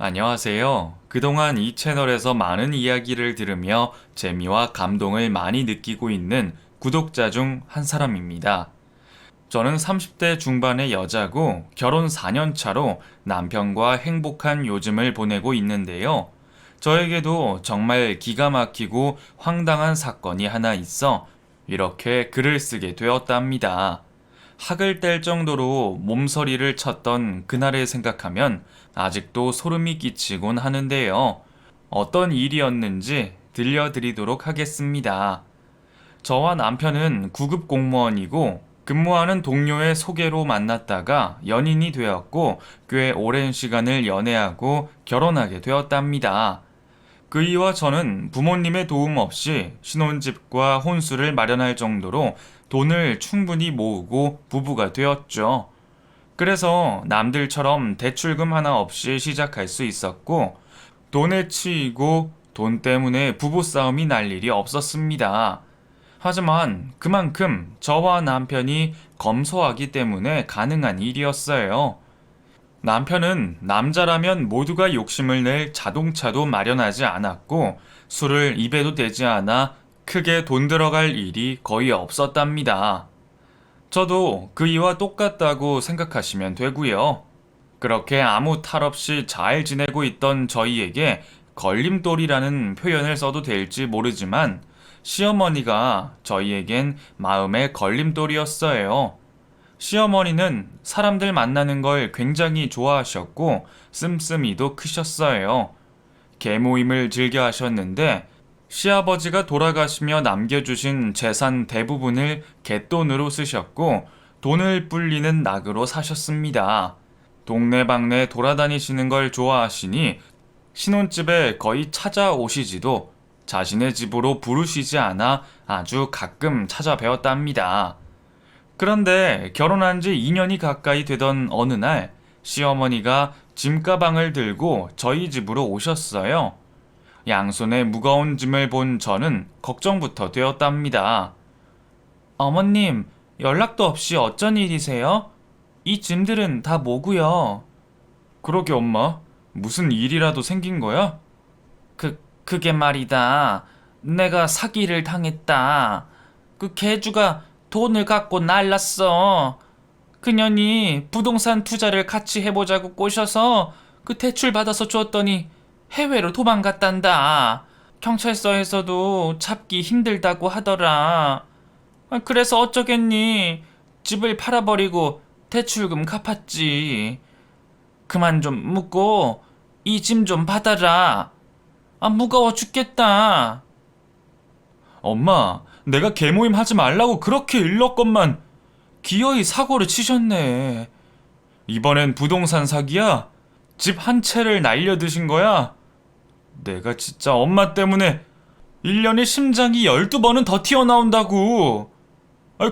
안녕하세요. 그동안 이 채널에서 많은 이야기를 들으며 재미와 감동을 많이 느끼고 있는 구독자 중 한 사람입니다. 저는 30대 중반의 여자고 결혼 4년 차로 남편과 행복한 요즘을 보내고 있는데요. 저에게도 정말 기가 막히고 황당한 사건이 하나 있어 이렇게 글을 쓰게 되었답니다. 학을 뗄 정도로 몸서리를 쳤던 그날을 생각하면 아직도 소름이 끼치곤 하는데요. 어떤 일이었는지 들려드리도록 하겠습니다. 저와 남편은 구급 공무원이고 근무하는 동료의 소개로 만났다가 연인이 되었고 꽤 오랜 시간을 연애하고 결혼하게 되었답니다. 그이와 저는 부모님의 도움 없이 신혼집과 혼수를 마련할 정도로 돈을 충분히 모으고 부부가 되었죠. 그래서 남들처럼 대출금 하나 없이 시작할 수 있었고 돈에 치이고 돈 때문에 부부싸움이 날 일이 없었습니다. 하지만 그만큼 저와 남편이 검소하기 때문에 가능한 일이었어요. 남편은 남자라면 모두가 욕심을 낼 자동차도 마련하지 않았고 술을 입에도 대지 않아 크게 돈 들어갈 일이 거의 없었답니다. 저도 그이와 똑같다고 생각하시면 되고요. 그렇게 아무 탈 없이 잘 지내고 있던 저희에게 걸림돌이라는 표현을 써도 될지 모르지만 시어머니가 저희에겐 마음의 걸림돌이었어요. 시어머니는 사람들 만나는 걸 굉장히 좋아하셨고 씀씀이도 크셨어요. 계모임을 즐겨 하셨는데 시아버지가 돌아가시며 남겨주신 재산 대부분을 갯돈으로 쓰셨고 돈을 불리는 낙으로 사셨습니다. 동네방네 돌아다니시는 걸 좋아하시니 신혼집에 거의 찾아오시지도 자신의 집으로 부르시지 않아 아주 가끔 찾아뵈었답니다. 그런데 결혼한 지 2년이 가까이 되던 어느 날 시어머니가 짐가방을 들고 저희 집으로 오셨어요. 양손에 무거운 짐을 본 저는 걱정부터 되었답니다. 어머님, 연락도 없이 어쩐 일이세요? 이 짐들은 다 뭐고요? 그러게 엄마, 무슨 일이라도 생긴 거야? 그게 말이다. 내가 사기를 당했다. 그 개주가 돈을 갖고 날랐어. 그년이 부동산 투자를 같이 해보자고 꼬셔서 그 대출 받아서 줬더니 해외로 도망갔단다. 경찰서에서도 잡기 힘들다고 하더라. 그래서 어쩌겠니? 집을 팔아버리고 대출금 갚았지. 그만 좀 묻고 이 짐 좀 받아라. 무거워 죽겠다. 엄마, 내가 계모임 하지 말라고 그렇게 일렀건만 기어이 사고를 치셨네. 이번엔 부동산 사기야? 집 한 채를 날려드신 거야? 내가 진짜 엄마 때문에 1년에 심장이 12번은 더 튀어나온다고.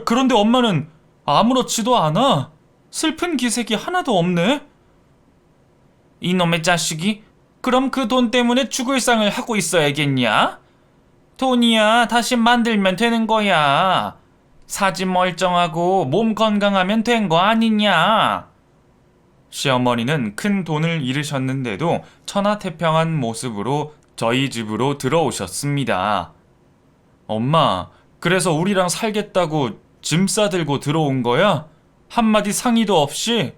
그런데 엄마는 아무렇지도 않아. 슬픈 기색이 하나도 없네. 이놈의 자식이 그럼 그 돈 때문에 죽을 상을 하고 있어야겠냐? 돈이야 다시 만들면 되는 거야. 사지 멀쩡하고 몸 건강하면 된 거 아니냐? 시어머니는 큰 돈을 잃으셨는데도 천하태평한 모습으로 저희 집으로 들어오셨습니다. 엄마, 그래서 우리랑 살겠다고 짐 싸들고 들어온 거야? 한마디 상의도 없이?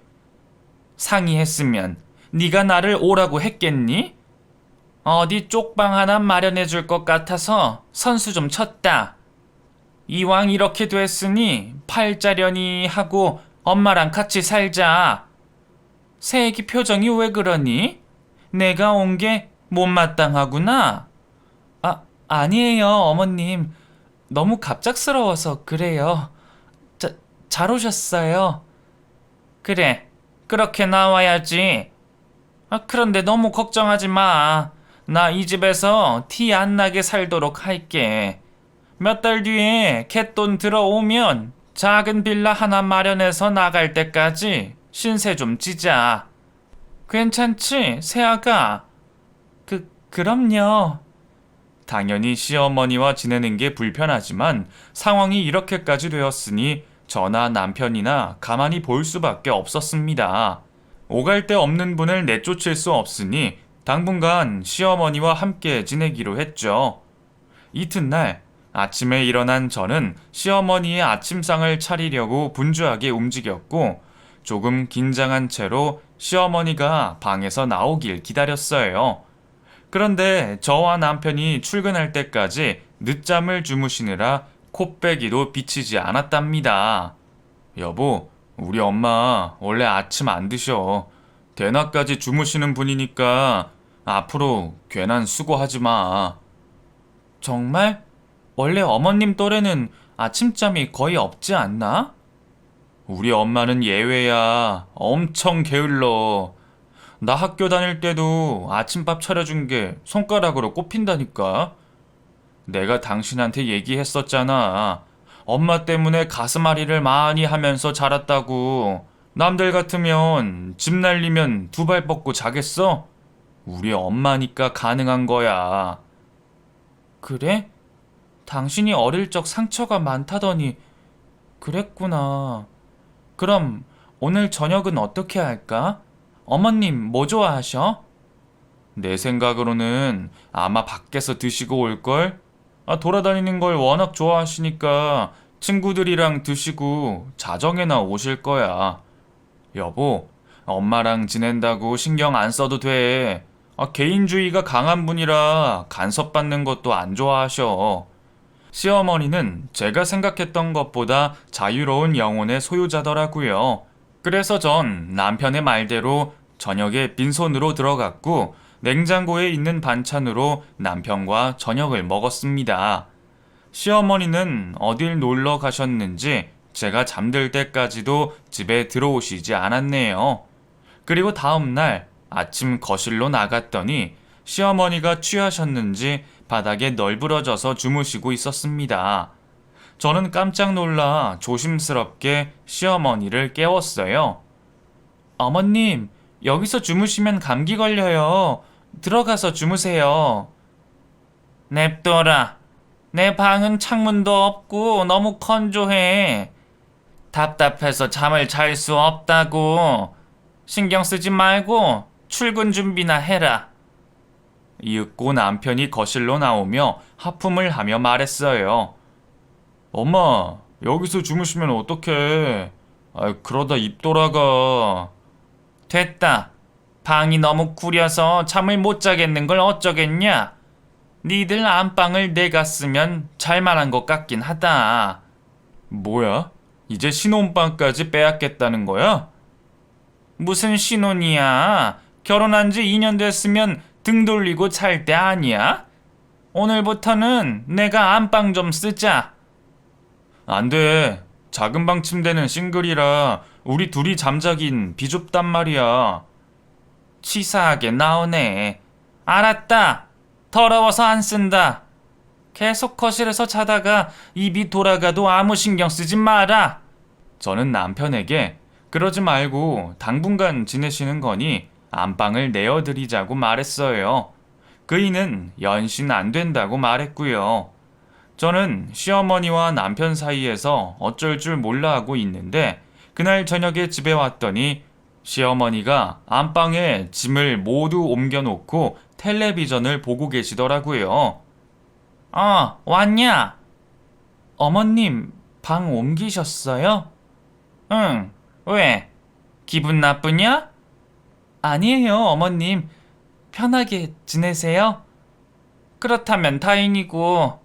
상의했으면 네가 나를 오라고 했겠니? 어디 쪽방 하나 마련해 줄 것 같아서 선수 좀 쳤다. 이왕 이렇게 됐으니 팔자려니 하고 엄마랑 같이 살자. 새애기 표정이 왜 그러니? 내가 온 게 못마땅하구나. 아니에요, 어머님. 너무 갑작스러워서 그래요. 잘 오셨어요. 그래, 그렇게 나와야지. 그런데 너무 걱정하지 마. 나 이 집에서 티 안 나게 살도록 할게. 몇 달 뒤에 갯돈 들어오면 작은 빌라 하나 마련해서 나갈 때까지 신세 좀 지자. 괜찮지, 새아가? 그럼요. 당연히 시어머니와 지내는 게 불편하지만 상황이 이렇게까지 되었으니 저나 남편이나 가만히 볼 수밖에 없었습니다. 오갈 데 없는 분을 내쫓을 수 없으니 당분간 시어머니와 함께 지내기로 했죠. 이튿날 아침에 일어난 저는 시어머니의 아침상을 차리려고 분주하게 움직였고 조금 긴장한 채로 시어머니가 방에서 나오길 기다렸어요. 그런데 저와 남편이 출근할 때까지 늦잠을 주무시느라 코빼기도 비치지 않았답니다. 여보, 우리 엄마 원래 아침 안 드셔. 대낮까지 주무시는 분이니까 앞으로 괜한 수고하지 마. 정말? 원래 어머님 또래는 아침잠이 거의 없지 않나? 우리 엄마는 예외야. 엄청 게을러. 나 학교 다닐 때도 아침밥 차려준 게 손가락으로 꼽힌다니까. 내가 당신한테 얘기했었잖아. 엄마 때문에 가슴앓이를 많이 하면서 자랐다고. 남들 같으면 집 날리면 두 발 뻗고 자겠어? 우리 엄마니까 가능한 거야. 그래? 당신이 어릴 적 상처가 많다더니 그랬구나. 그럼 오늘 저녁은 어떻게 할까? 어머님 뭐 좋아하셔? 내 생각으로는 아마 밖에서 드시고 올걸? 돌아다니는 걸 워낙 좋아하시니까 친구들이랑 드시고 자정에나 오실 거야. 여보, 엄마랑 지낸다고 신경 안 써도 돼. 개인주의가 강한 분이라 간섭받는 것도 안 좋아하셔. 시어머니는 제가 생각했던 것보다 자유로운 영혼의 소유자더라고요. 그래서 전 남편의 말대로 저녁에 빈손으로 들어갔고 냉장고에 있는 반찬으로 남편과 저녁을 먹었습니다. 시어머니는 어딜 놀러 가셨는지 제가 잠들 때까지도 집에 들어오시지 않았네요. 그리고 다음날 아침 거실로 나갔더니 시어머니가 취하셨는지 바닥에 널브러져서 주무시고 있었습니다. 저는 깜짝 놀라 조심스럽게 시어머니를 깨웠어요. 어머님, 여기서 주무시면 감기 걸려요. 들어가서 주무세요. 냅둬라. 내 방은 창문도 없고 너무 건조해. 답답해서 잠을 잘 수 없다고. 신경 쓰지 말고 출근 준비나 해라. 이윽고 남편이 거실로 나오며 하품을 하며 말했어요. 엄마, 여기서 주무시면 어떡해. 그러다 입 돌아가. 됐다. 방이 너무 구려서 잠을 못 자겠는 걸 어쩌겠냐. 니들 안방을 내가 쓰면 잘만한 것 같긴 하다. 뭐야? 이제 신혼방까지 빼앗겠다는 거야? 무슨 신혼이야. 결혼한 지 2년 됐으면 등 돌리고 잘 때 아니야? 오늘부터는 내가 안방 좀 쓰자. 안 돼. 작은 방 침대는 싱글이라 우리 둘이 잠자긴 비좁단 말이야. 치사하게 나오네. 알았다. 더러워서 안 쓴다. 계속 거실에서 자다가 입이 돌아가도 아무 신경 쓰지 마라. 저는 남편에게 그러지 말고 당분간 지내시는 거니 안방을 내어드리자고 말했어요. 그이는 연신 안 된다고 말했고요. 저는 시어머니와 남편 사이에서 어쩔 줄 몰라 하고 있는데 그날 저녁에 집에 왔더니 시어머니가 안방에 짐을 모두 옮겨놓고 텔레비전을 보고 계시더라고요. 왔냐? 어머님, 방 옮기셨어요? 응, 왜? 기분 나쁘냐? 아니에요, 어머님. 편하게 지내세요? 그렇다면 다행이고,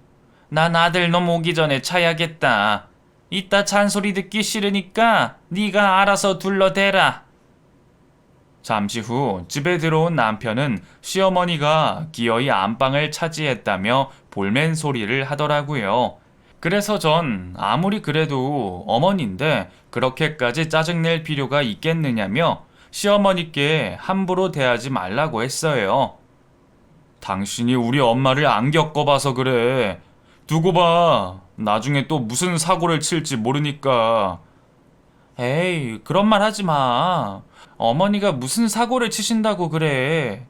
난 아들놈 오기 전에 자야겠다. 이따 잔소리 듣기 싫으니까 네가 알아서 둘러대라. 잠시 후 집에 들어온 남편은 시어머니가 기어이 안방을 차지했다며 볼멘 소리를 하더라고요. 그래서 전 아무리 그래도 어머니인데 그렇게까지 짜증낼 필요가 있겠느냐며 시어머니께 함부로 대하지 말라고 했어요. 당신이 우리 엄마를 안 겪어봐서 그래. 두고 봐. 나중에 또 무슨 사고를 칠지 모르니까. 에이, 그런 말 하지 마. 어머니가 무슨 사고를 치신다고 그래.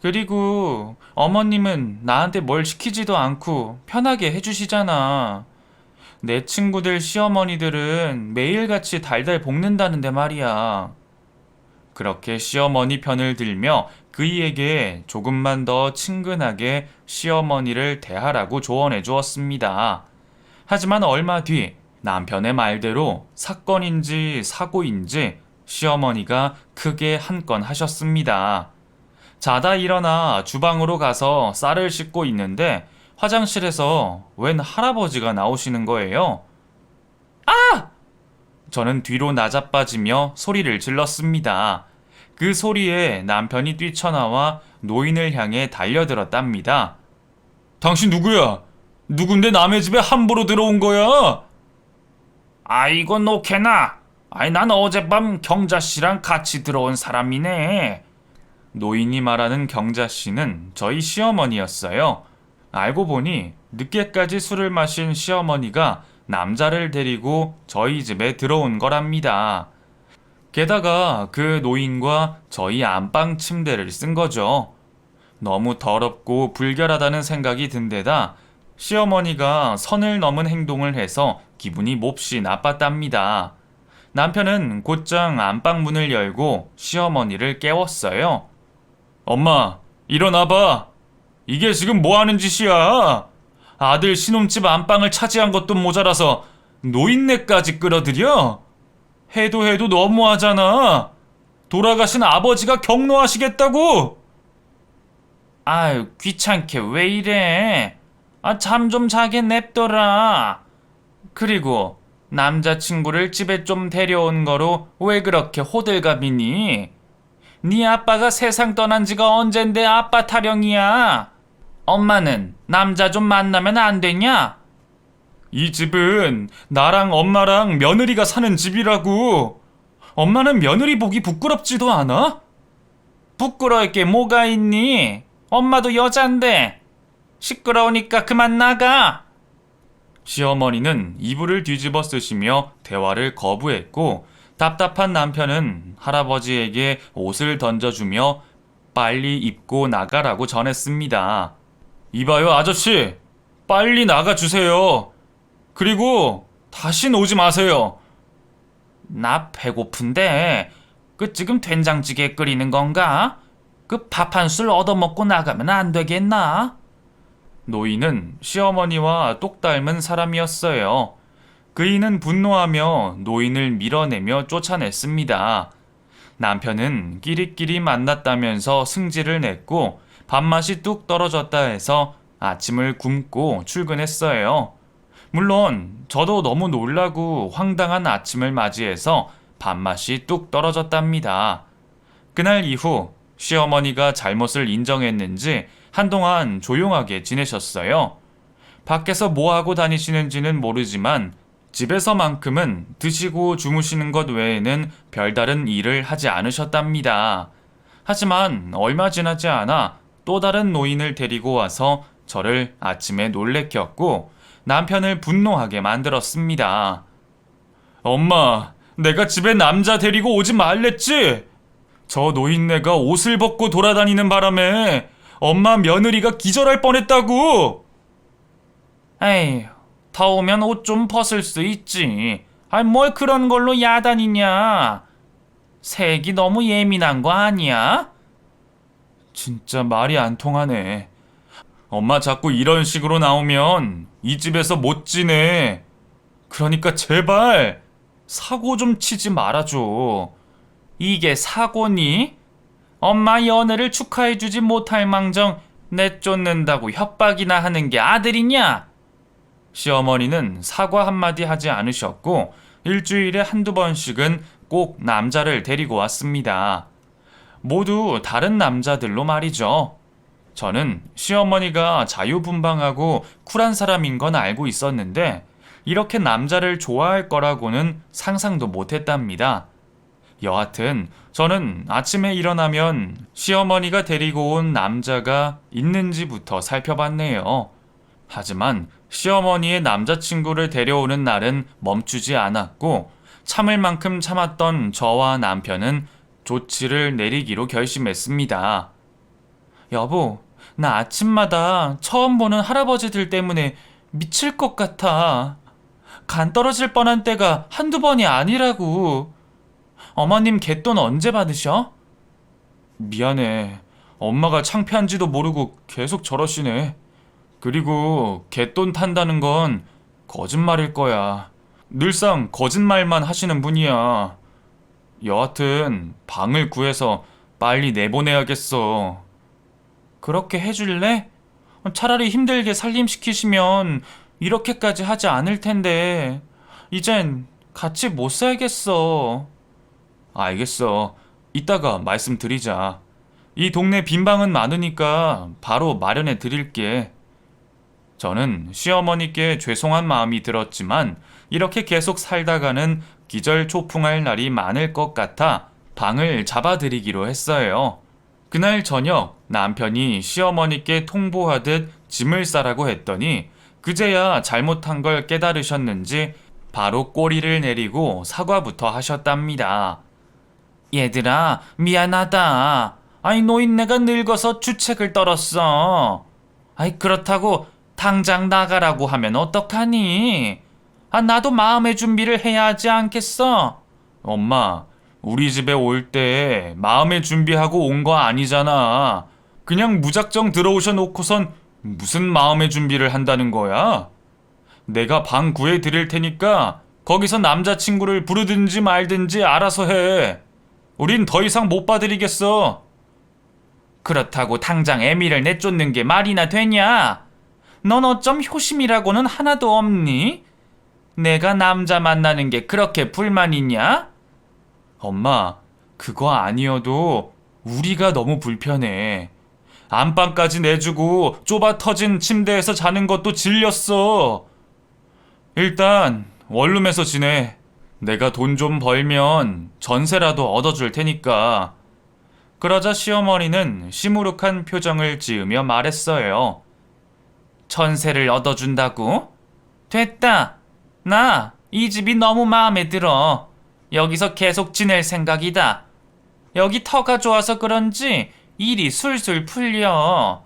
그리고 어머님은 나한테 뭘 시키지도 않고 편하게 해주시잖아. 내 친구들 시어머니들은 매일같이 달달 볶는다는데 말이야. 그렇게 시어머니 편을 들며 그이에게 조금만 더 친근하게 시어머니를 대하라고 조언해 주었습니다. 하지만 얼마 뒤 남편의 말대로 사건인지 사고인지 시어머니가 크게 한 건 하셨습니다. 자다 일어나 주방으로 가서 쌀을 씻고 있는데 화장실에서 웬 할아버지가 나오시는 거예요. 저는 뒤로 나자빠지며 소리를 질렀습니다. 그 소리에 남편이 뛰쳐나와 노인을 향해 달려들었답니다. 당신 누구야? 누군데 남의 집에 함부로 들어온 거야? 아이고 노케나. 난 어젯밤 경자씨랑 같이 들어온 사람이네. 노인이 말하는 경자씨는 저희 시어머니였어요. 알고 보니 늦게까지 술을 마신 시어머니가 남자를 데리고 저희 집에 들어온 거랍니다. 게다가 그 노인과 저희 안방 침대를 쓴 거죠. 너무 더럽고 불결하다는 생각이 든 데다 시어머니가 선을 넘은 행동을 해서 기분이 몹시 나빴답니다. 남편은 곧장 안방 문을 열고 시어머니를 깨웠어요. 엄마, 일어나봐. 이게 지금 뭐 하는 짓이야? 아들 신혼집 안방을 차지한 것도 모자라서 노인네까지 끌어들여? 해도 너무하잖아. 돌아가신 아버지가 경로하시겠다고? 아유, 귀찮게 왜 이래? 잠 좀 자게 냅둬라. 그리고 남자친구를 집에 좀 데려온 거로 왜 그렇게 호들갑이니? 네 아빠가 세상 떠난 지가 언젠데 아빠 타령이야. 엄마는 남자 좀 만나면 안 되냐? 이 집은 나랑 엄마랑 며느리가 사는 집이라고. 엄마는 며느리 보기 부끄럽지도 않아? 부끄러울 게 뭐가 있니? 엄마도 여잔데. 시끄러우니까 그만 나가. 시어머니는 이불을 뒤집어 쓰시며 대화를 거부했고 답답한 남편은 할아버지에게 옷을 던져주며 빨리 입고 나가라고 전했습니다. 이봐요 아저씨, 빨리 나가주세요. 그리고 다신 오지 마세요. 나 배고픈데 지금 된장찌개 끓이는 건가? 밥 한 술 얻어먹고 나가면 안 되겠나? 노인은 시어머니와 똑 닮은 사람이었어요. 그이는 분노하며 노인을 밀어내며 쫓아냈습니다. 남편은 끼리끼리 만났다면서 승질을 냈고 밥맛이 뚝 떨어졌다 해서 아침을 굶고 출근했어요. 물론 저도 너무 놀라고 황당한 아침을 맞이해서 밥맛이 뚝 떨어졌답니다. 그날 이후 시어머니가 잘못을 인정했는지 한동안 조용하게 지내셨어요. 밖에서 뭐하고 다니시는지는 모르지만 집에서만큼은 드시고 주무시는 것 외에는 별다른 일을 하지 않으셨답니다. 하지만 얼마 지나지 않아 또 다른 노인을 데리고 와서 저를 아침에 놀래켰고 남편을 분노하게 만들었습니다. 엄마, 내가 집에 남자 데리고 오지 말랬지? 저 노인네가 옷을 벗고 돌아다니는 바람에 엄마 며느리가 기절할 뻔했다고. 에휴, 더우면 옷 좀 벗을 수 있지. 뭘 그런 걸로 야단이냐. 색이 너무 예민한 거 아니야? 진짜 말이 안 통하네. 엄마 자꾸 이런 식으로 나오면 이 집에서 못 지내. 그러니까 제발 사고 좀 치지 말아줘. 이게 사고니? 엄마 연애를 축하해주지 못할 망정 내쫓는다고 협박이나 하는 게 아들이냐? 시어머니는 사과 한마디 하지 않으셨고 일주일에 한두 번씩은 꼭 남자를 데리고 왔습니다. 모두 다른 남자들로 말이죠. 저는 시어머니가 자유분방하고 쿨한 사람인 건 알고 있었는데 이렇게 남자를 좋아할 거라고는 상상도 못했답니다. 여하튼 저는 아침에 일어나면 시어머니가 데리고 온 남자가 있는지부터 살펴봤네요. 하지만 시어머니의 남자친구를 데려오는 날은 멈추지 않았고 참을 만큼 참았던 저와 남편은 조치를 내리기로 결심했습니다. 여보, 나 아침마다 처음 보는 할아버지들 때문에 미칠 것 같아. 간 떨어질 뻔한 때가 한두 번이 아니라고. 어머님 개돈 언제 받으셔? 미안해. 엄마가 창피한지도 모르고 계속 저러시네. 그리고 개돈 탄다는 건 거짓말일 거야. 늘상 거짓말만 하시는 분이야. 여하튼 방을 구해서 빨리 내보내야겠어. 그렇게 해줄래? 차라리 힘들게 살림시키시면 이렇게까지 하지 않을 텐데. 이젠 같이 못 살겠어. 알겠어. 이따가 말씀드리자. 이 동네 빈 방은 많으니까 바로 마련해 드릴게. 저는 시어머니께 죄송한 마음이 들었지만 이렇게 계속 살다가는 기절초풍할 날이 많을 것 같아 방을 잡아드리기로 했어요. 그날 저녁 남편이 시어머니께 통보하듯 짐을 싸라고 했더니 그제야 잘못한 걸 깨달으셨는지 바로 꼬리를 내리고 사과부터 하셨답니다. 얘들아, 미안하다. 아이, 노인네가 늙어서 주책을 떨었어. 아이, 그렇다고 당장 나가라고 하면 어떡하니? 아, 나도 마음의 준비를 해야 하지 않겠어? 엄마, 우리 집에 올 때 마음의 준비하고 온 거 아니잖아. 그냥 무작정 들어오셔 놓고선 무슨 마음의 준비를 한다는 거야? 내가 방 구해 드릴 테니까 거기서 남자친구를 부르든지 말든지 알아서 해. 우린 더 이상 못 봐드리겠어. 그렇다고 당장 애미를 내쫓는 게 말이나 되냐? 넌 어쩜 효심이라고는 하나도 없니? 내가 남자 만나는 게 그렇게 불만이냐? 엄마, 그거 아니어도 우리가 너무 불편해. 안방까지 내주고 좁아 터진 침대에서 자는 것도 질렸어. 일단 원룸에서 지내. 내가 돈 좀 벌면 전세라도 얻어줄 테니까. 그러자 시어머니는 시무룩한 표정을 지으며 말했어요. 전세를 얻어준다고? 됐다. 나 이 집이 너무 마음에 들어. 여기서 계속 지낼 생각이다. 여기 터가 좋아서 그런지 일이 술술 풀려.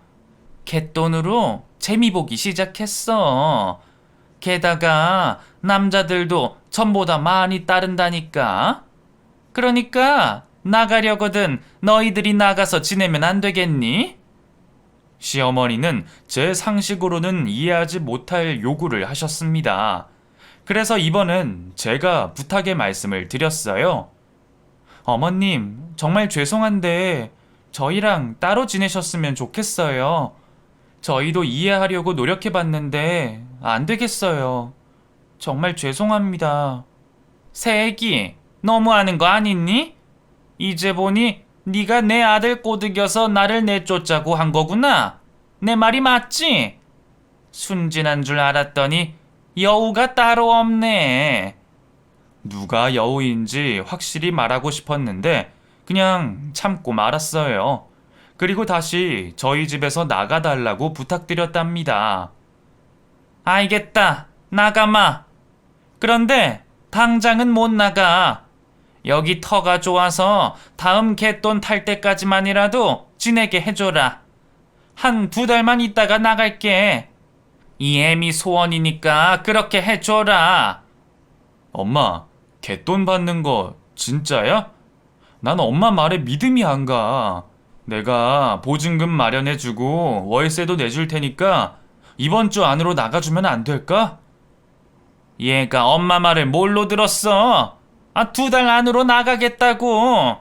갯돈으로 재미 보기 시작했어. 게다가 남자들도 전보다 많이 따른다니까. 그러니까 나가려거든 너희들이 나가서 지내면 안 되겠니? 시어머니는 제 상식으로는 이해하지 못할 요구를 하셨습니다. 그래서 이번은 제가 부탁의 말씀을 드렸어요. 어머님, 정말 죄송한데 저희랑 따로 지내셨으면 좋겠어요. 저희도 이해하려고 노력해봤는데 안 되겠어요. 정말 죄송합니다. 새애기, 너무하는 거 아니니? 이제 보니 네가 내 아들 꼬드겨서 나를 내쫓자고 한 거구나. 내 말이 맞지? 순진한 줄 알았더니 여우가 따로 없네. 누가 여우인지 확실히 말하고 싶었는데 그냥 참고 말았어요. 그리고 다시 저희 집에서 나가달라고 부탁드렸답니다. 알겠다. 나가마. 그런데 당장은 못 나가. 여기 터가 좋아서 다음 갯돈 탈 때까지만이라도 지내게 해줘라. 한 2달만 있다가 나갈게. 이 애미 소원이니까 그렇게 해줘라. 엄마, 갯돈 받는 거 진짜야? 난 엄마 말에 믿음이 안 가. 내가 보증금 마련해주고 월세도 내줄 테니까 이번 주 안으로 나가주면 안 될까? 얘가 엄마 말을 뭘로 들었어? 2달 안으로 나가겠다고.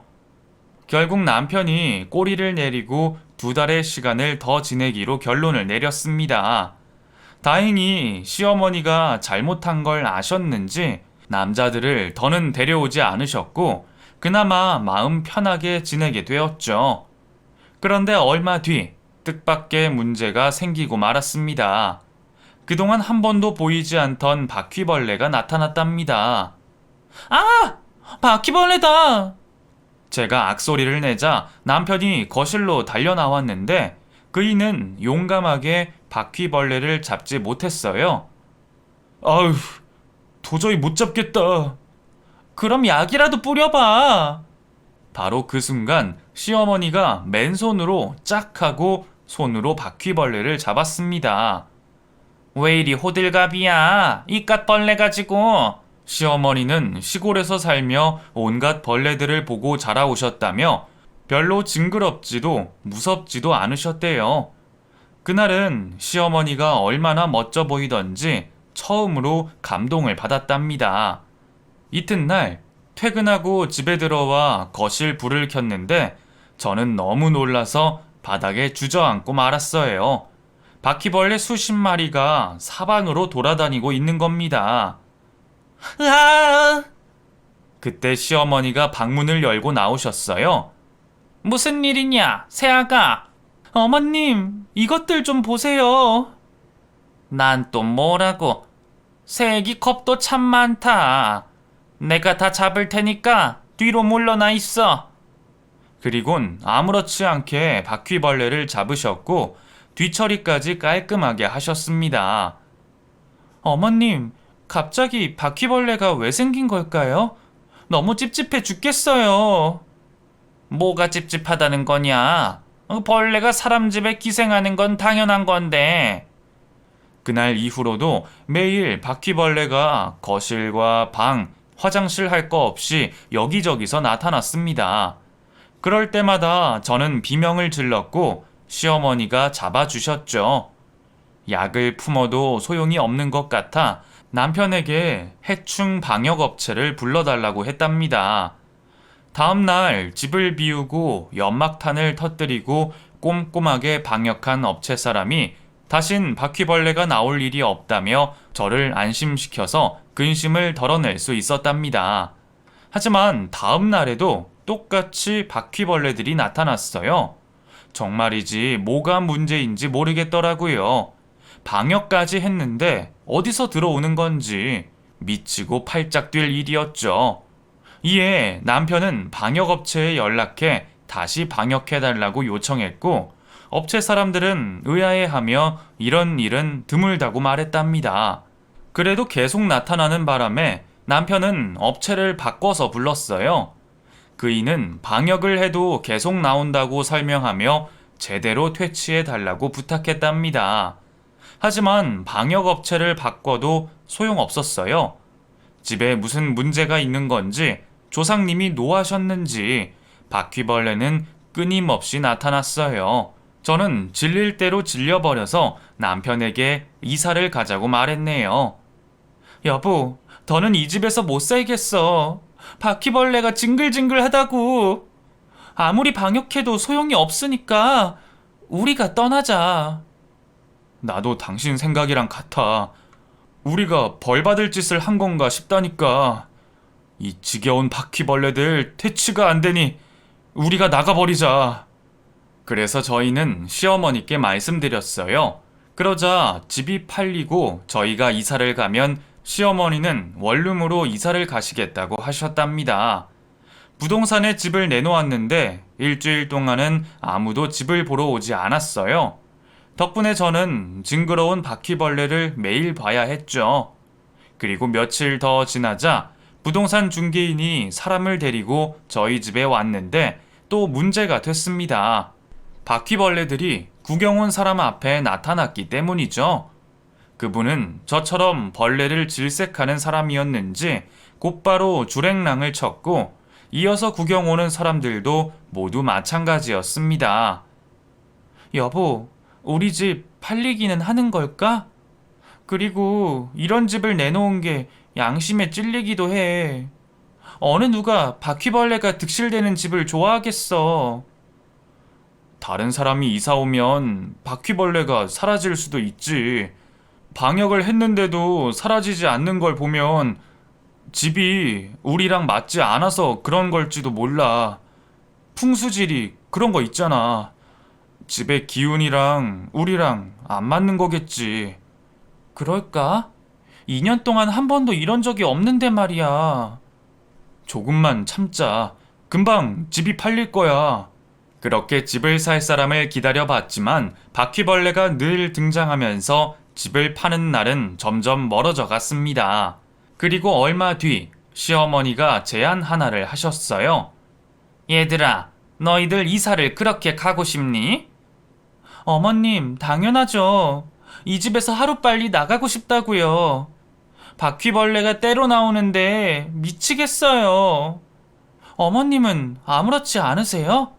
결국 남편이 꼬리를 내리고 2달의 시간을 더 지내기로 결론을 내렸습니다. 다행히 시어머니가 잘못한 걸 아셨는지 남자들을 더는 데려오지 않으셨고 그나마 마음 편하게 지내게 되었죠. 그런데 얼마 뒤 뜻밖의 문제가 생기고 말았습니다. 그동안 한 번도 보이지 않던 바퀴벌레가 나타났답니다. 아! 바퀴벌레다! 제가 악소리를 내자 남편이 거실로 달려나왔는데 그이는 용감하게 바퀴벌레를 잡지 못했어요. 아휴, 도저히 못 잡겠다. 그럼 약이라도 뿌려봐. 바로 그 순간 시어머니가 맨손으로 짝 하고 손으로 바퀴벌레를 잡았습니다. 왜 이리 호들갑이야? 이깟 벌레 가지고. 시어머니는 시골에서 살며 온갖 벌레들을 보고 자라오셨다며 별로 징그럽지도 무섭지도 않으셨대요. 그날은 시어머니가 얼마나 멋져 보이던지 처음으로 감동을 받았답니다. 이튿날 퇴근하고 집에 들어와 거실 불을 켰는데 저는 너무 놀라서 바닥에 주저앉고 말았어요. 바퀴벌레 수십 마리가 사방으로 돌아다니고 있는 겁니다. 으아! 그때 시어머니가 방문을 열고 나오셨어요. 무슨 일이냐, 새아가? 어머님, 이것들 좀 보세요. 난 또 뭐라고? 새애기 컵도 참 많다. 내가 다 잡을 테니까 뒤로 물러나 있어. 그리곤 아무렇지 않게 바퀴벌레를 잡으셨고 뒤처리까지 깔끔하게 하셨습니다. 어머님, 갑자기 바퀴벌레가 왜 생긴 걸까요? 너무 찝찝해 죽겠어요. 뭐가 찝찝하다는 거냐? 벌레가 사람 집에 기생하는 건 당연한 건데. 그날 이후로도 매일 바퀴벌레가 거실과 방, 화장실 할 거 없이 여기저기서 나타났습니다. 그럴 때마다 저는 비명을 질렀고 시어머니가 잡아주셨죠. 약을 품어도 소용이 없는 것 같아 남편에게 해충 방역 업체를 불러달라고 했답니다. 다음날 집을 비우고 연막탄을 터뜨리고 꼼꼼하게 방역한 업체 사람이 다신 바퀴벌레가 나올 일이 없다며 저를 안심시켜서 근심을 덜어낼 수 있었답니다. 하지만 다음 날에도 똑같이 바퀴벌레들이 나타났어요. 정말이지 뭐가 문제인지 모르겠더라고요. 방역까지 했는데 어디서 들어오는 건지 미치고 팔짝 뛸 일이었죠. 이에 남편은 방역업체에 연락해 다시 방역해달라고 요청했고 업체 사람들은 의아해하며 이런 일은 드물다고 말했답니다. 그래도 계속 나타나는 바람에 남편은 업체를 바꿔서 불렀어요. 그이는 방역을 해도 계속 나온다고 설명하며 제대로 퇴치해달라고 부탁했답니다. 하지만 방역업체를 바꿔도 소용없었어요. 집에 무슨 문제가 있는 건지 조상님이 노하셨는지 바퀴벌레는 끊임없이 나타났어요. 저는 질릴 대로 질려버려서 남편에게 이사를 가자고 말했네요. 여보, 더는 이 집에서 못 살겠어. 바퀴벌레가 징글징글하다고. 아무리 방역해도 소용이 없으니까 우리가 떠나자. 나도 당신 생각이랑 같아. 우리가 벌 받을 짓을 한 건가 싶다니까. 이 지겨운 바퀴벌레들 퇴치가 안 되니 우리가 나가버리자. 그래서 저희는 시어머니께 말씀드렸어요. 그러자 집이 팔리고 저희가 이사를 가면 시어머니는 원룸으로 이사를 가시겠다고 하셨답니다. 부동산에 집을 내놓았는데 일주일 동안은 아무도 집을 보러 오지 않았어요. 덕분에 저는 징그러운 바퀴벌레를 매일 봐야 했죠. 그리고 며칠 더 지나자 부동산 중개인이 사람을 데리고 저희 집에 왔는데 또 문제가 됐습니다. 바퀴벌레들이 구경 온 사람 앞에 나타났기 때문이죠. 그분은 저처럼 벌레를 질색하는 사람이었는지 곧바로 주랭랑을 쳤고 이어서 구경 오는 사람들도 모두 마찬가지였습니다. 여보, 우리 집 팔리기는 하는 걸까? 그리고 이런 집을 내놓은 게 양심에 찔리기도 해. 어느 누가 바퀴벌레가 득실되는 집을 좋아하겠어. 다른 사람이 이사 오면 바퀴벌레가 사라질 수도 있지. 방역을 했는데도 사라지지 않는 걸 보면 집이 우리랑 맞지 않아서 그런 걸지도 몰라. 풍수질이 그런 거 있잖아. 집의 기운이랑 우리랑 안 맞는 거겠지. 그럴까? 2년 동안 한 번도 이런 적이 없는데 말이야. 조금만 참자. 금방 집이 팔릴 거야. 그렇게 집을 살 사람을 기다려봤지만 바퀴벌레가 늘 등장하면서 집을 파는 날은 점점 멀어져 갔습니다. 그리고 얼마 뒤 시어머니가 제안 하나를 하셨어요. 얘들아, 너희들 이사를 그렇게 가고 싶니? 어머님, 당연하죠. 이 집에서 하루빨리 나가고 싶다고요. 바퀴벌레가 때로 나오는데 미치겠어요. 어머님은 아무렇지 않으세요?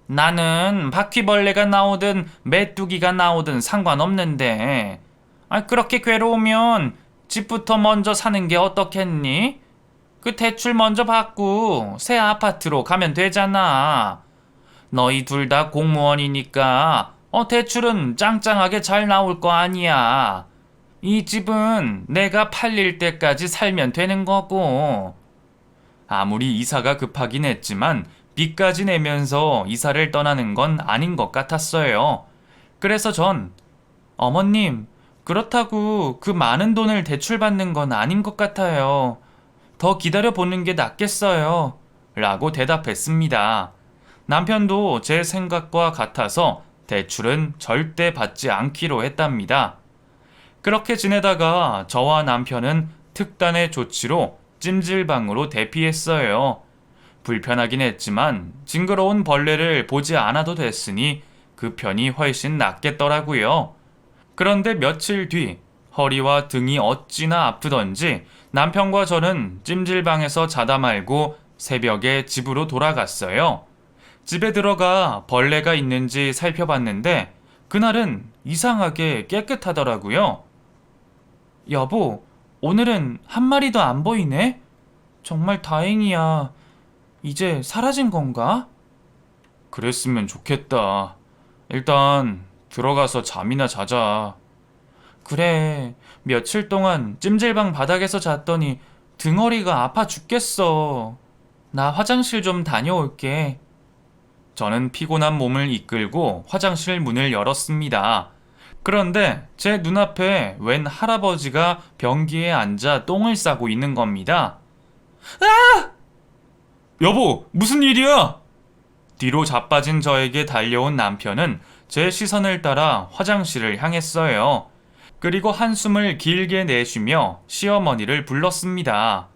나는 바퀴벌레가 나오든 메뚜기가 나오든 상관없는데, 그렇게 괴로우면 집부터 먼저 사는 게 어떻겠니? 그 대출 먼저 받고 새 아파트로 가면 되잖아. 너희 둘 다 공무원이니까 대출은 짱짱하게 잘 나올 거 아니야. 이 집은 내가 팔릴 때까지 살면 되는 거고. 아무리 이사가 급하긴 했지만 빚까지 내면서 이사를 떠나는 건 아닌 것 같았어요. 그래서 전 어머님, 그렇다고 그 많은 돈을 대출받는 건 아닌 것 같아요. 더 기다려보는 게 낫겠어요. 라고 대답했습니다. 남편도 제 생각과 같아서 대출은 절대 받지 않기로 했답니다. 그렇게 지내다가 저와 남편은 특단의 조치로 찜질방으로 대피했어요. 불편하긴 했지만 징그러운 벌레를 보지 않아도 됐으니 그 편이 훨씬 낫겠더라고요. 그런데 며칠 뒤 허리와 등이 어찌나 아프던지 남편과 저는 찜질방에서 자다 말고 새벽에 집으로 돌아갔어요. 집에 들어가 벌레가 있는지 살펴봤는데 그날은 이상하게 깨끗하더라고요. 여보, 오늘은 한 마리도 안 보이네? 정말 다행이야. 이제 사라진 건가? 그랬으면 좋겠다. 일단 들어가서 잠이나 자자. 그래, 며칠 동안 찜질방 바닥에서 잤더니 등허리가 아파 죽겠어. 나 화장실 좀 다녀올게. 저는 피곤한 몸을 이끌고 화장실 문을 열었습니다. 그런데 제 눈앞에 웬 할아버지가 변기에 앉아 똥을 싸고 있는 겁니다. 아! 여보, 무슨 일이야? 뒤로 자빠진 저에게 달려온 남편은 제 시선을 따라 화장실을 향했어요. 그리고 한숨을 길게 내쉬며 시어머니를 불렀습니다.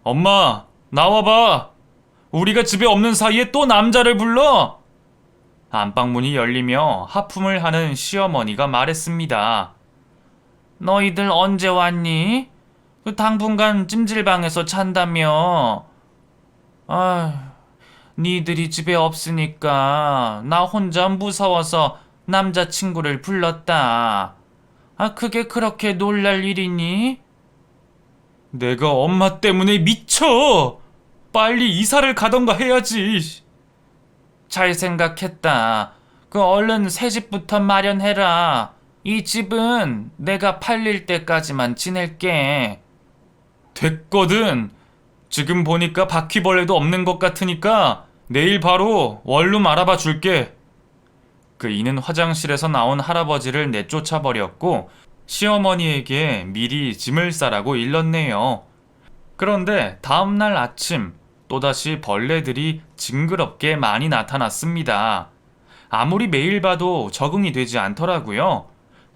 엄마, 나와봐. 우리가 집에 없는 사이에 또 남자를 불러? 안방문이 열리며 하품을 하는 시어머니가 말했습니다. 너희들 언제 왔니? 당분간 찜질방에서 잔다며. 니들이 집에 없으니까 나 혼자 무서워서 남자친구를 불렀다. 그게 그렇게 놀랄 일이니? 내가 엄마 때문에 미쳐! 빨리 이사를 가던가 해야지. 잘 생각했다. 얼른 새 집부터 마련해라. 이 집은 내가 팔릴 때까지만 지낼게. 됐거든. 지금 보니까 바퀴벌레도 없는 것 같으니까 내일 바로 원룸 알아봐 줄게. 그 이는 화장실에서 나온 할아버지를 내쫓아 버렸고 시어머니에게 미리 짐을 싸라고 일렀네요. 그런데 다음날 아침 또다시 벌레들이 징그럽게 많이 나타났습니다. 아무리 매일 봐도 적응이 되지 않더라고요.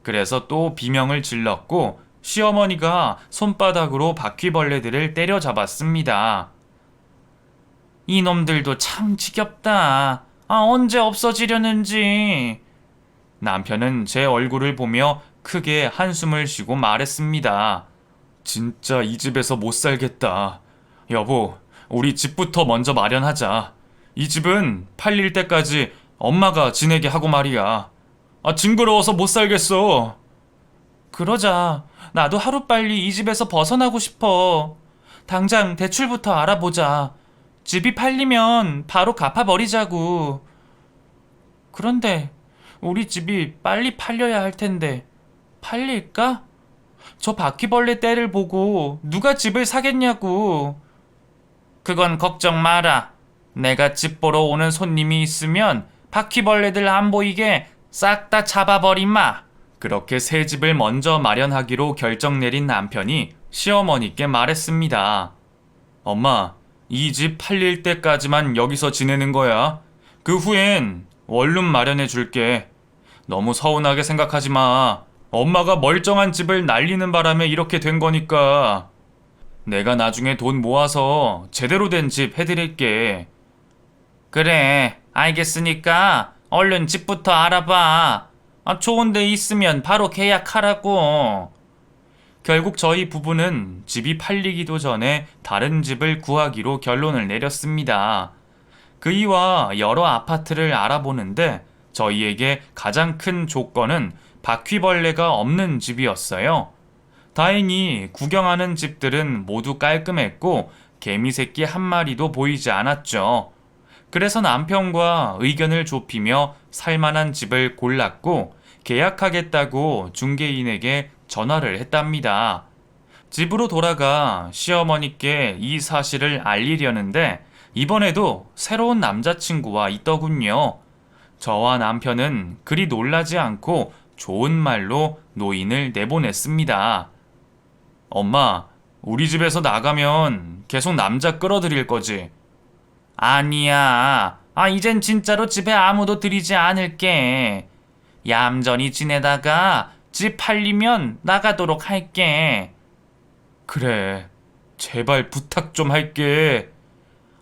그래서 또 비명을 질렀고 시어머니가 손바닥으로 바퀴벌레들을 때려잡았습니다. 이놈들도 참 지겹다. 언제 없어지려는지. 남편은 제 얼굴을 보며 크게 한숨을 쉬고 말했습니다. 진짜 이 집에서 못 살겠다. 여보, 우리 집부터 먼저 마련하자. 이 집은 팔릴 때까지 엄마가 지내게 하고 말이야. 징그러워서 못 살겠어. 그러자. 나도 하루빨리 이 집에서 벗어나고 싶어. 당장 대출부터 알아보자. 집이 팔리면 바로 갚아버리자고. 그런데 우리 집이 빨리 팔려야 할 텐데 팔릴까? 저 바퀴벌레 떼를 보고 누가 집을 사겠냐고. 그건 걱정 마라. 내가 집 보러 오는 손님이 있으면 바퀴벌레들 안 보이게 싹 다 잡아버리마. 그렇게 새 집을 먼저 마련하기로 결정 내린 남편이 시어머니께 말했습니다. 엄마, 이 집 팔릴 때까지만 여기서 지내는 거야. 그 후엔 원룸 마련해 줄게. 너무 서운하게 생각하지 마. 엄마가 멀쩡한 집을 날리는 바람에 이렇게 된 거니까. 내가 나중에 돈 모아서 제대로 된 집 해드릴게. 그래, 알겠으니까 얼른 집부터 알아봐. 좋은 데 있으면 바로 계약하라고. 결국 저희 부부는 집이 팔리기도 전에 다른 집을 구하기로 결론을 내렸습니다. 그이와 여러 아파트를 알아보는데 저희에게 가장 큰 조건은 바퀴벌레가 없는 집이었어요. 다행히 구경하는 집들은 모두 깔끔했고 개미 새끼 한 마리도 보이지 않았죠. 그래서 남편과 의견을 좁히며 살만한 집을 골랐고 계약하겠다고 중개인에게 전화를 했답니다. 집으로 돌아가 시어머니께 이 사실을 알리려는데 이번에도 새로운 남자친구와 있더군요. 저와 남편은 그리 놀라지 않고 좋은 말로 노인을 내보냈습니다. 엄마, 우리 집에서 나가면 계속 남자 끌어들일 거지? 아니야. 이젠 진짜로 집에 아무도 들이지 않을게. 얌전히 지내다가 집 팔리면 나가도록 할게. 그래, 제발 부탁 좀 할게.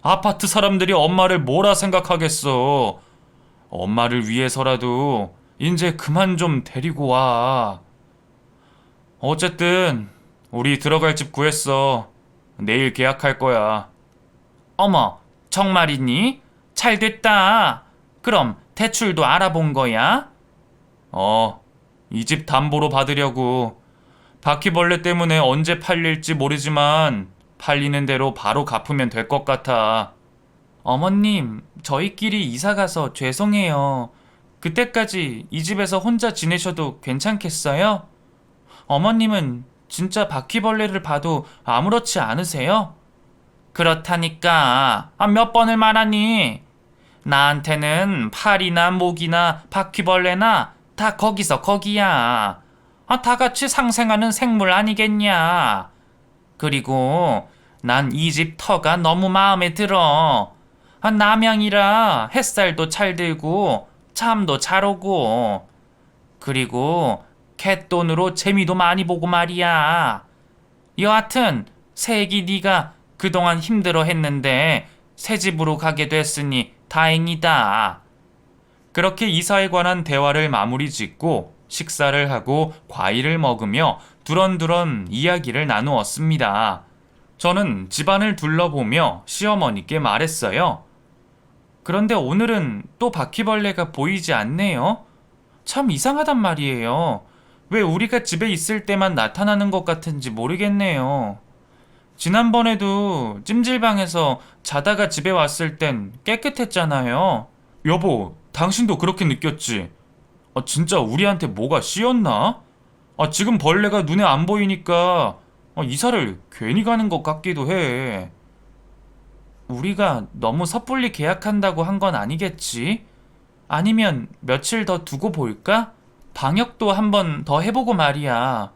아파트 사람들이 엄마를 뭐라 생각하겠어. 엄마를 위해서라도 이제 그만 좀 데리고 와. 어쨌든 우리 들어갈 집 구했어. 내일 계약할 거야. 어머, 정말이니? 잘 됐다. 그럼 대출도 알아본 거야? 이 집 담보로 받으려고. 바퀴벌레 때문에 언제 팔릴지 모르지만 팔리는 대로 바로 갚으면 될 것 같아. 어머님, 저희끼리 이사 가서 죄송해요. 그때까지 이 집에서 혼자 지내셔도 괜찮겠어요? 어머님은 진짜 바퀴벌레를 봐도 아무렇지 않으세요? 그렇다니까. 몇 번을 말하니? 나한테는 팔이나 목이나 바퀴벌레나 다 거기서 거기야. 다 같이 상생하는 생물 아니겠냐. 그리고 난 이 집 터가 너무 마음에 들어. 남양이라 햇살도 잘 들고 잠도 잘 오고. 그리고 갯돈으로 재미도 많이 보고 말이야. 여하튼 새애기 네가 그동안 힘들어 했는데 새 집으로 가게 됐으니 다행이다. 그렇게 이사에 관한 대화를 마무리 짓고 식사를 하고 과일을 먹으며 두런두런 이야기를 나누었습니다. 저는 집안을 둘러보며 시어머니께 말했어요. 그런데 오늘은 또 바퀴벌레가 보이지 않네요. 참 이상하단 말이에요. 왜 우리가 집에 있을 때만 나타나는 것 같은지 모르겠네요. 지난번에도 찜질방에서 자다가 집에 왔을 땐 깨끗했잖아요. 여보, 당신도 그렇게 느꼈지? 진짜 우리한테 뭐가 씌었나? 지금 벌레가 눈에 안 보이니까 이사를 괜히 가는 것 같기도 해. 우리가 너무 섣불리 계약한다고 한 건 아니겠지? 아니면 며칠 더 두고 볼까? 방역도 한번 더 해보고 말이야.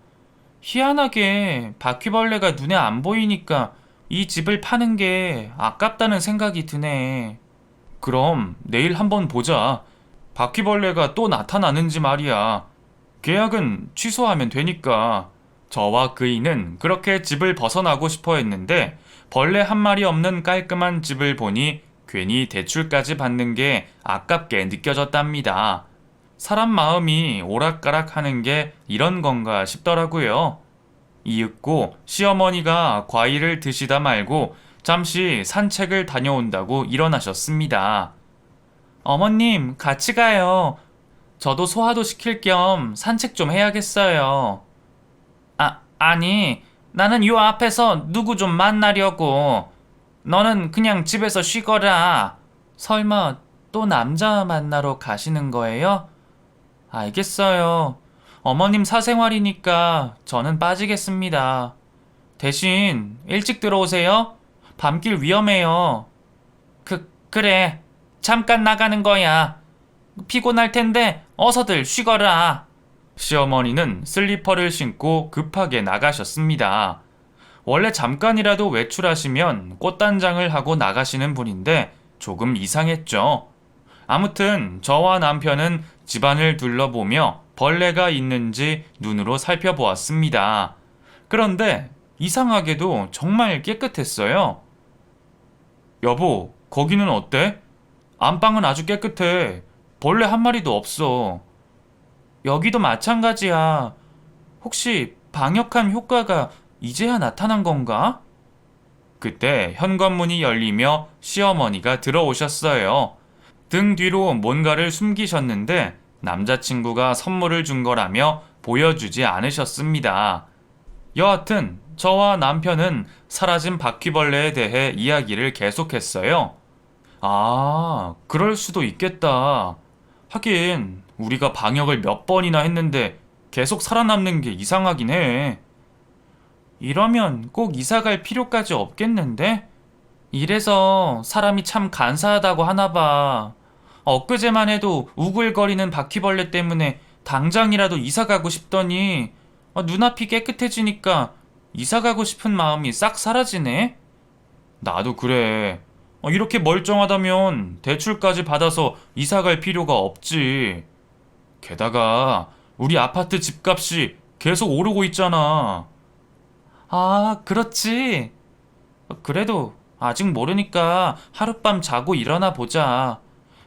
희한하게 바퀴벌레가 눈에 안 보이니까 이 집을 파는 게 아깝다는 생각이 드네. 그럼 내일 한번 보자. 바퀴벌레가 또 나타나는지 말이야. 계약은 취소하면 되니까. 저와 그이는 그렇게 집을 벗어나고 싶어 했는데 벌레 한 마리 없는 깔끔한 집을 보니 괜히 대출까지 받는 게 아깝게 느껴졌답니다. 사람 마음이 오락가락 하는 게 이런 건가 싶더라고요. 이윽고 시어머니가 과일을 드시다 말고 잠시 산책을 다녀온다고 일어나셨습니다. 어머님, 같이 가요. 저도 소화도 시킬 겸 산책 좀 해야겠어요. 아니, 나는 요 앞에서 누구 좀 만나려고. 너는 그냥 집에서 쉬거라. 설마 또 남자 만나러 가시는 거예요? 알겠어요. 어머님 사생활이니까 저는 빠지겠습니다. 대신 일찍 들어오세요. 밤길 위험해요. 그래. 잠깐 나가는 거야. 피곤할 텐데 어서들 쉬거라. 시어머니는 슬리퍼를 신고 급하게 나가셨습니다. 원래 잠깐이라도 외출하시면 꽃단장을 하고 나가시는 분인데 조금 이상했죠. 아무튼 저와 남편은 집안을 둘러보며 벌레가 있는지 눈으로 살펴보았습니다. 그런데 이상하게도 정말 깨끗했어요. 여보, 거기는 어때? 안방은 아주 깨끗해. 벌레 한 마리도 없어. 여기도 마찬가지야. 혹시 방역한 효과가 이제야 나타난 건가? 그때 현관문이 열리며 시어머니가 들어오셨어요. 등 뒤로 뭔가를 숨기셨는데 남자친구가 선물을 준 거라며 보여주지 않으셨습니다. 여하튼 저와 남편은 사라진 바퀴벌레에 대해 이야기를 계속했어요. 아, 그럴 수도 있겠다. 하긴 우리가 방역을 몇 번이나 했는데 계속 살아남는 게 이상하긴 해. 이러면 꼭 이사 갈 필요까지 없겠는데? 이래서 사람이 참 간사하다고 하나 봐. 엊그제만 해도 우글거리는 바퀴벌레 때문에 당장이라도 이사 가고 싶더니 눈앞이 깨끗해지니까 이사 가고 싶은 마음이 싹 사라지네? 나도 그래. 이렇게 멀쩡하다면 대출까지 받아서 이사 갈 필요가 없지. 게다가 우리 아파트 집값이 계속 오르고 있잖아. 아, 그렇지. 그래도 아직 모르니까 하룻밤 자고 일어나 보자.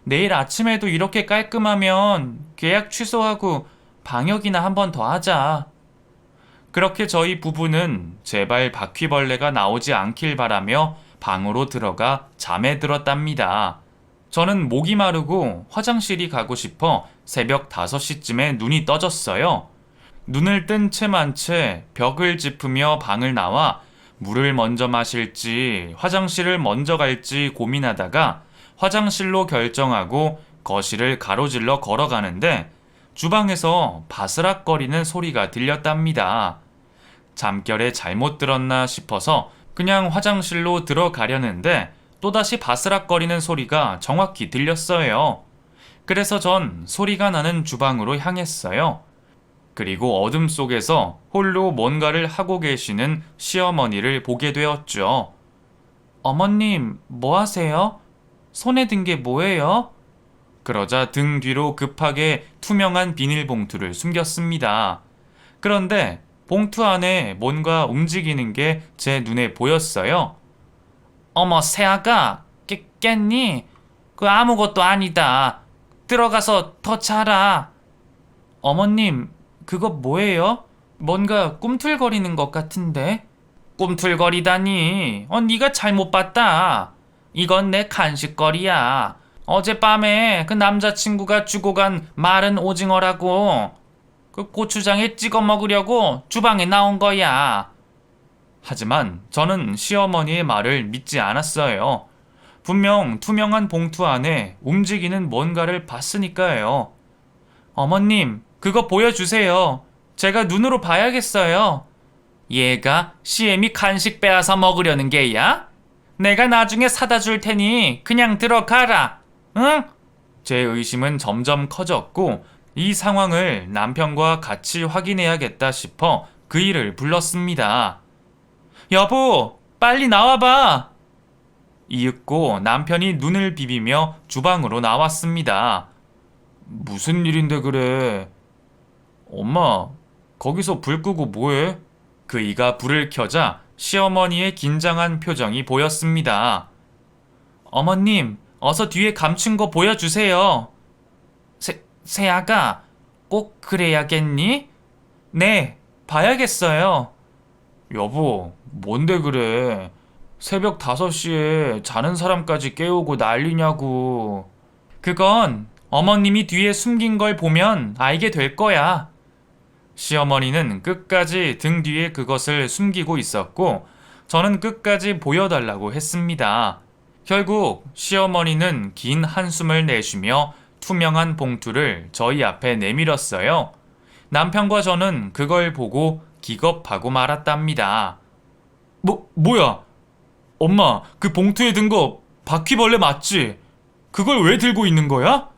내일 아침에도 이렇게 깔끔하면 계약 취소하고 방역이나 한 번 더 하자. 그렇게 저희 부부는 제발 바퀴벌레가 나오지 않길 바라며 방으로 들어가 잠에 들었답니다. 저는 목이 마르고 화장실이 가고 싶어 새벽 5시쯤에 눈이 떠졌어요. 눈을 뜬 채 만 채 벽을 짚으며 방을 나와 물을 먼저 마실지 화장실을 먼저 갈지 고민하다가 화장실로 결정하고 거실을 가로질러 걸어가는데 주방에서 바스락거리는 소리가 들렸답니다. 잠결에 잘못 들었나 싶어서 그냥 화장실로 들어가려는데 또다시 바스락거리는 소리가 정확히 들렸어요. 그래서 전 소리가 나는 주방으로 향했어요. 그리고 어둠 속에서 홀로 뭔가를 하고 계시는 시어머니를 보게 되었죠. 어머님, 뭐 하세요? 손에 든 게 뭐예요? 그러자 등 뒤로 급하게 투명한 비닐봉투를 숨겼습니다. 그런데 봉투 안에 뭔가 움직이는 게 제 눈에 보였어요. 어머, 새아가 깼니? 그 아무것도 아니다. 들어가서 더 자라. 어머님, 그거 뭐예요? 뭔가 꿈틀거리는 것 같은데? 꿈틀거리다니. 네가 잘못 봤다. 이건 내 간식거리야. 어젯밤에 그 남자친구가 주고 간 마른 오징어라고. 그 고추장에 찍어 먹으려고 주방에 나온 거야. 하지만 저는 시어머니의 말을 믿지 않았어요. 분명 투명한 봉투 안에 움직이는 뭔가를 봤으니까요. 어머님, 그거 보여주세요. 제가 눈으로 봐야겠어요. 얘가 시엠이 간식 빼앗아 먹으려는 게야? 내가 나중에 사다 줄 테니 그냥 들어가라. 응? 제 의심은 점점 커졌고 이 상황을 남편과 같이 확인해야겠다 싶어 그 일을 불렀습니다. 여보, 빨리 나와봐. 이윽고 남편이 눈을 비비며 주방으로 나왔습니다. 무슨 일인데 그래? 엄마, 거기서 불 끄고 뭐해? 그이가 불을 켜자 시어머니의 긴장한 표정이 보였습니다. 어머님, 어서 뒤에 감춘 거 보여주세요. 새아가 꼭 그래야겠니? 네, 봐야겠어요. 여보, 뭔데 그래? 새벽 5시에 자는 사람까지 깨우고 난리냐고. 그건 어머님이 뒤에 숨긴 걸 보면 알게 될 거야. 시어머니는 끝까지 등 뒤에 그것을 숨기고 있었고 저는 끝까지 보여달라고 했습니다. 결국 시어머니는 긴 한숨을 내쉬며 투명한 봉투를 저희 앞에 내밀었어요. 남편과 저는 그걸 보고 기겁하고 말았답니다. 뭐야? 엄마, 그 봉투에 든 거 바퀴벌레 맞지? 그걸 왜 들고 있는 거야?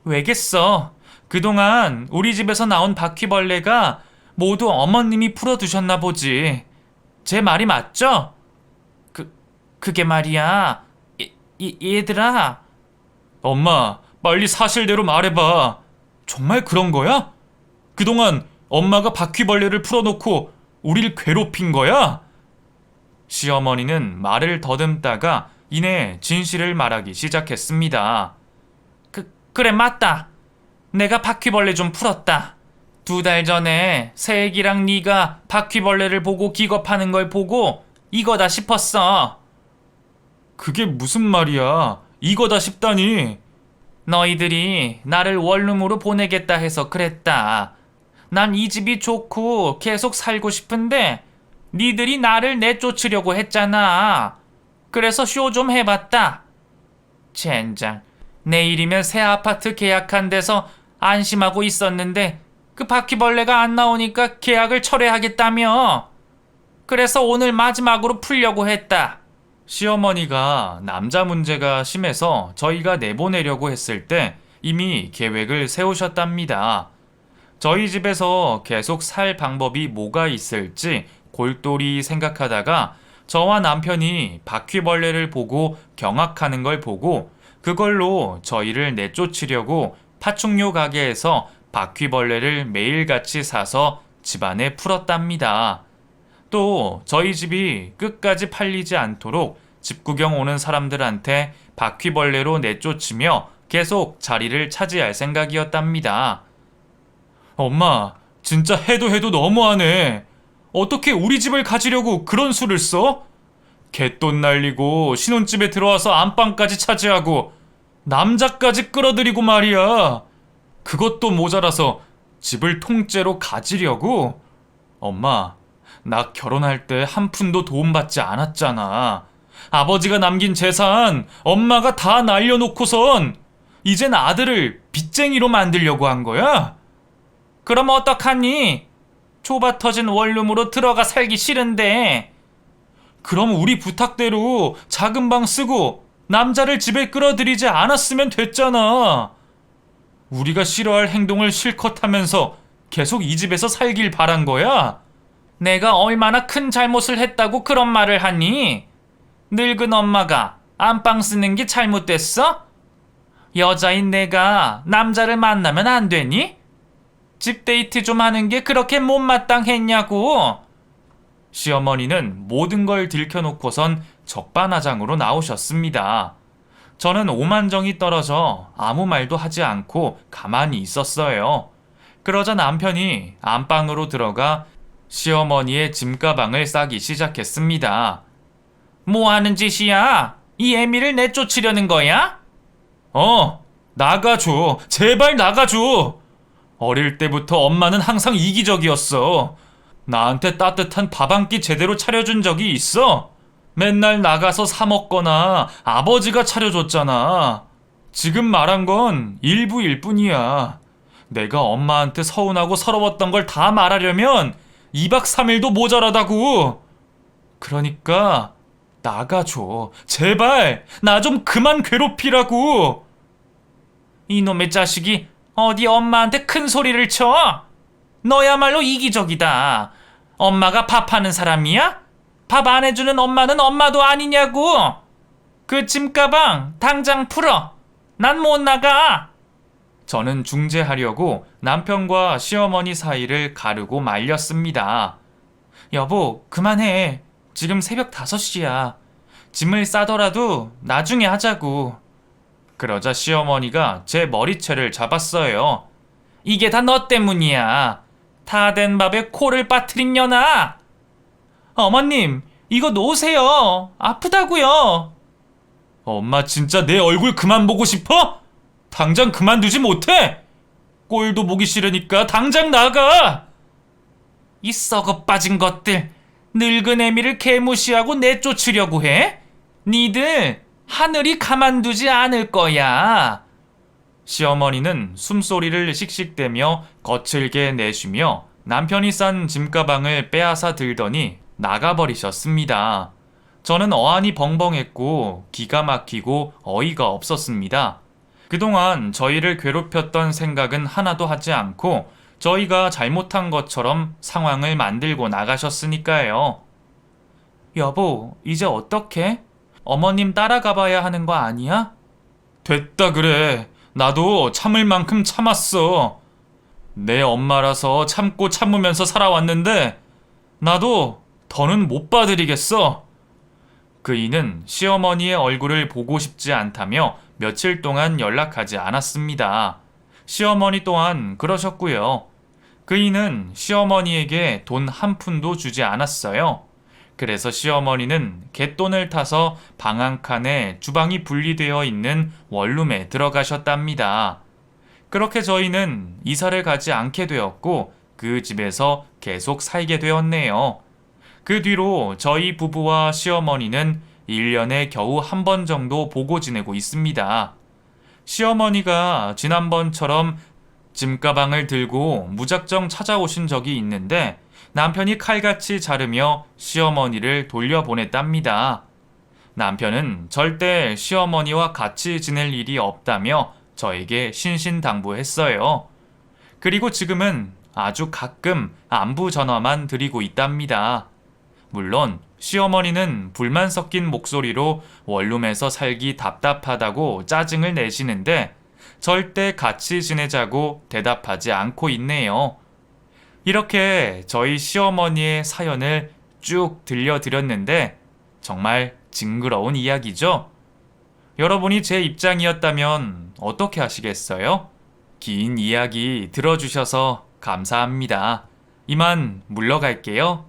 왜겠어? 그동안 우리 집에서 나온 바퀴벌레가 모두 어머님이 풀어두셨나 보지. 제 말이 맞죠? 그게 말이야. 얘들아. 엄마, 빨리 사실대로 말해봐. 정말 그런 거야? 그동안 엄마가 바퀴벌레를 풀어놓고 우릴 괴롭힌 거야? 시어머니는 말을 더듬다가 이내 진실을 말하기 시작했습니다. 그래, 맞다. 내가 바퀴벌레 좀 풀었다. 2달 전에 새애기랑 네가 바퀴벌레를 보고 기겁하는 걸 보고 이거다 싶었어. 그게 무슨 말이야? 이거다 싶다니. 너희들이 나를 원룸으로 보내겠다 해서 그랬다. 난 이 집이 좋고 계속 살고 싶은데 니들이 나를 내쫓으려고 했잖아. 그래서 쇼 좀 해봤다. 젠장, 내일이면 새 아파트 계약한 데서 안심하고 있었는데 그 바퀴벌레가 안 나오니까 계약을 철회하겠다며. 그래서 오늘 마지막으로 풀려고 했다. 시어머니가 남자 문제가 심해서 저희가 내보내려고 했을 때 이미 계획을 세우셨답니다. 저희 집에서 계속 살 방법이 뭐가 있을지 골똘히 생각하다가 저와 남편이 바퀴벌레를 보고 경악하는 걸 보고 그걸로 저희를 내쫓으려고 파충류 가게에서 바퀴벌레를 매일같이 사서 집안에 풀었답니다. 또 저희 집이 끝까지 팔리지 않도록 집 구경 오는 사람들한테 바퀴벌레로 내쫓으며 계속 자리를 차지할 생각이었답니다. 엄마, 진짜 해도 너무하네. 어떻게 우리 집을 가지려고 그런 수를 써? 갯돈 날리고 신혼집에 들어와서 안방까지 차지하고 남자까지 끌어들이고 말이야. 그것도 모자라서 집을 통째로 가지려고? 엄마, 나 결혼할 때 한 푼도 도움받지 않았잖아. 아버지가 남긴 재산 엄마가 다 날려놓고선 이젠 아들을 빚쟁이로 만들려고 한 거야? 그럼 어떡하니? 좁아터진 원룸으로 들어가 살기 싫은데. 그럼 우리 부탁대로 작은 방 쓰고 남자를 집에 끌어들이지 않았으면 됐잖아. 우리가 싫어할 행동을 실컷 하면서 계속 이 집에서 살길 바란 거야? 내가 얼마나 큰 잘못을 했다고 그런 말을 하니? 늙은 엄마가 안방 쓰는 게 잘못됐어? 여자인 내가 남자를 만나면 안 되니? 집 데이트 좀 하는 게 그렇게 못마땅했냐고. 시어머니는 모든 걸 들켜놓고선 적반하장으로 나오셨습니다. 저는 오만정이 떨어져 아무 말도 하지 않고 가만히 있었어요. 그러자 남편이 안방으로 들어가 시어머니의 짐가방을 싸기 시작했습니다. 뭐 하는 짓이야? 이 애미를 내쫓으려는 거야? 나가줘. 제발 나가줘. 어릴 때부터 엄마는 항상 이기적이었어. 나한테 따뜻한 밥 한 끼 제대로 차려준 적이 있어? 맨날 나가서 사 먹거나 아버지가 차려줬잖아. 지금 말한 건 일부일 뿐이야. 내가 엄마한테 서운하고 서러웠던 걸 다 말하려면 2박 3일도 모자라다고. 그러니까 나가줘. 제발 나 좀 그만 괴롭히라고. 이놈의 자식이 어디 엄마한테 큰 소리를 쳐? 너야말로 이기적이다. 엄마가 밥하는 사람이야? 밥 안 해주는 엄마는 엄마도 아니냐고. 그 짐가방 당장 풀어. 난 못 나가. 저는 중재하려고 남편과 시어머니 사이를 가르고 말렸습니다. 여보, 그만해. 지금 새벽 5시야. 짐을 싸더라도 나중에 하자고. 그러자 시어머니가 제 머리채를 잡았어요. 이게 다 너 때문이야. 다 된 밥에 코를 빠뜨린 년아. 어머님, 이거 놓으세요. 아프다고요. 엄마 진짜 내 얼굴 그만 보고 싶어? 당장 그만두지 못해? 꼴도 보기 싫으니까 당장 나가. 이 썩어 빠진 것들, 늙은 애미를 개무시하고 내쫓으려고 해? 니들 하늘이 가만두지 않을 거야. 시어머니는 숨소리를 씩씩대며 거칠게 내쉬며 남편이 싼 짐가방을 빼앗아 들더니 나가버리셨습니다. 저는 어안이 벙벙했고 기가 막히고 어이가 없었습니다. 그동안 저희를 괴롭혔던 생각은 하나도 하지 않고 저희가 잘못한 것처럼 상황을 만들고 나가셨으니까요. 여보, 이제 어떡해? 어머님 따라가 봐야 하는 거 아니야? 됐다 그래. 나도 참을 만큼 참았어. 내 엄마라서 참고 참으면서 살아왔는데 나도 더는 못 봐드리겠어. 그이는 시어머니의 얼굴을 보고 싶지 않다며 며칠 동안 연락하지 않았습니다. 시어머니 또한 그러셨고요. 그이는 시어머니에게 돈 한 푼도 주지 않았어요. 그래서 시어머니는 갯돈을 타서 방 한 칸에 주방이 분리되어 있는 원룸에 들어가셨답니다. 그렇게 저희는 이사를 가지 않게 되었고 그 집에서 계속 살게 되었네요. 그 뒤로 저희 부부와 시어머니는 1년에 겨우 한 번 정도 보고 지내고 있습니다. 시어머니가 지난번처럼 짐가방을 들고 무작정 찾아오신 적이 있는데 남편이 칼같이 자르며 시어머니를 돌려보냈답니다. 남편은 절대 시어머니와 같이 지낼 일이 없다며 저에게 신신당부했어요. 그리고 지금은 아주 가끔 안부 전화만 드리고 있답니다. 물론 시어머니는 불만 섞인 목소리로 원룸에서 살기 답답하다고 짜증을 내시는데 절대 같이 지내자고 대답하지 않고 있네요. 이렇게 저희 시어머니의 사연을 쭉 들려드렸는데 정말 징그러운 이야기죠? 여러분이 제 입장이었다면 어떻게 하시겠어요? 긴 이야기 들어주셔서 감사합니다. 이만 물러갈게요.